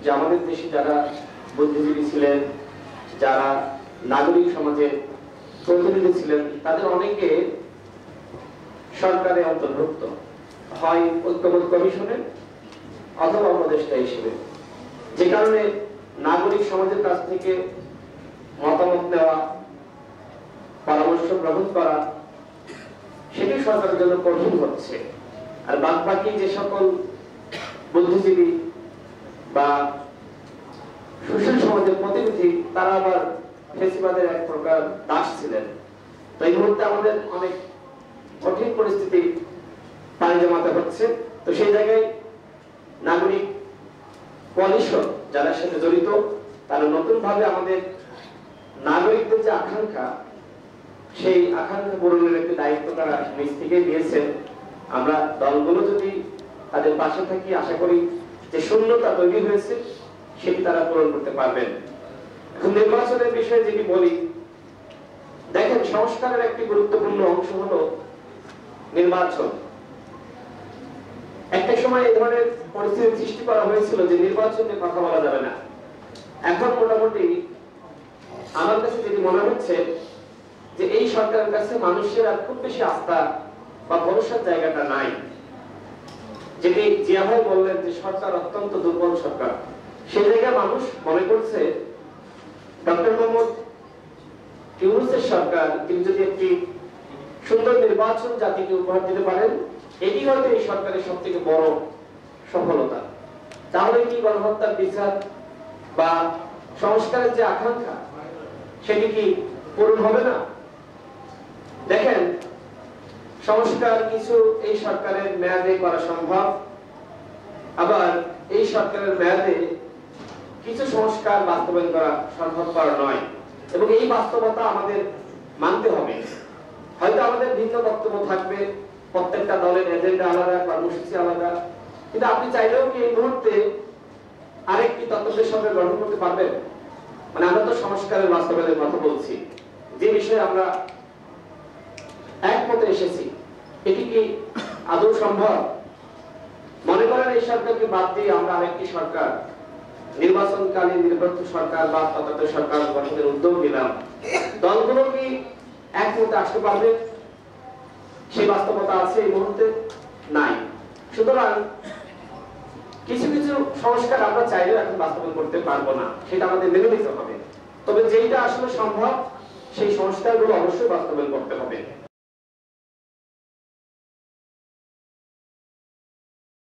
যে আমাদের দেশে যারা বুদ্ধিজীবী ছিলেন, যারা নাগরিক সমাজের প্রতিনিধি ছিলেন, তাদের অনেকে সরকারে অন্তর্ভুক্ত, হয় ঐক্যমত্য কমিশনে অথবা উপদেষ্টা হিসেবে। যে কারণে নাগরিক সমাজের কাছ থেকে মতামত নেওয়া, পরামর্শ গ্রহণ করা সেটি সরকারের জন্য কঠিন হচ্ছে। আর বাকি যে সকল বুদ্ধিজীবী বা সুশীল সমাজের প্রতিনিধি, তারা আবার ফেসিবাদের এক প্রকার দাস ছিলেন। তো এই মুহূর্তে আমাদের অনেক কঠিন পরিস্থিতি পানি জমাতে হচ্ছে। তো সেই জায়গায় নাগরিক কোয়ালিশন যারা সাথে জড়িত, তারা নতুন ভাবে আমাদের নাগরিকদের যে আকাঙ্ক্ষা, সেই আকাঙ্ক্ষা পূরণের একটি দায়িত্ব তারা নিজ থেকে দিয়েছেন। আমরা দলগুলো যদি তাদের পাশে থাকি, আশা করি যে শূন্যতা তৈরি হয়েছে সেটি তারা পূরণ করতে পারবেন। এখন নির্বাচনের বিষয়ে যদি বলি, দেখেন সংস্কারের একটি গুরুত্বপূর্ণ অংশ হলো নির্বাচন। একটা সময় এই ধরনের পরিস্থিতি সৃষ্টি করা হয়েছিল যে নির্বাচন নিয়ে কথা বলা যাবে না। এখন মোটামুটি আমার কাছে যেটি মনে হচ্ছে যে এই সরকারের কাছে মানুষের আর খুব বেশি আস্থা বা ভরসার জায়গাটা নাই। যেটি জিয়া ভাই বললেন যে সরকার অত্যন্ত দুর্বল সরকার, সেই জায়গায় মানুষ মনে করছে ডক্টর মোহাম্মদ ইউনূসের সরকার তিনি যদি একটি সুন্দর নির্বাচন জাতিকে উপহার দিতে পারেন, এটি হয়তো এই সরকারের সব থেকে বড় সফলতা। তাহলে কি গণহত্যার বিচার বা সংস্কারের যে আকাঙ্ক্ষা সেটি কি পূরণ হবে না? দেখেন, সংস্কার কিছু এই সরকারের মেয়াদে করা সম্ভব, আবার এই সরকারের মেয়াদে কিছু সংস্কার বাস্তবায়ন করা সম্ভবপর নয়, এবং এই বাস্তবতা আমাদের মানতে হবে। হয়তো আমাদের ভিন্ন বক্তব্য থাকবে, প্রত্যেকটা দলের এজেন্ডা আলাদা, কর্মসূচি আলাদা, কিন্তু আপনি চাইলেও কি এই মুহূর্তে আরেকটি তত্ত্বের সঙ্গে গ্রহণ করতে পারবেন? মানে আমরা তো সংস্কারের বাস্তবায়নের কথা বলছি, যে বিষয়ে আমরা একমতে এসেছি, এটি কি আদৌ সম্ভব? মনে করেন এই সরকারকে বাদ দিয়ে আমরা আরেকটি সরকার, নির্বাচনকালীন নিরপেক্ষ সরকার বা তথাকথিত সরকার গঠনের উদ্যোগ নিলাম, দলগুলো কি একমতে আসতে পারবে? সেই বাস্তবতা আছে এই মুহূর্তে নাই। সুতরাং কিছু কিছু সংস্কার আমরা চাইলেও এখন বাস্তবায়ন করতে পারবো না, সেটা আমাদের মেনে নিতে হবে। তবে যেটা আসলে সম্ভব সেই সংস্কারগুলো অবশ্যই বাস্তবায়ন করতে হবে।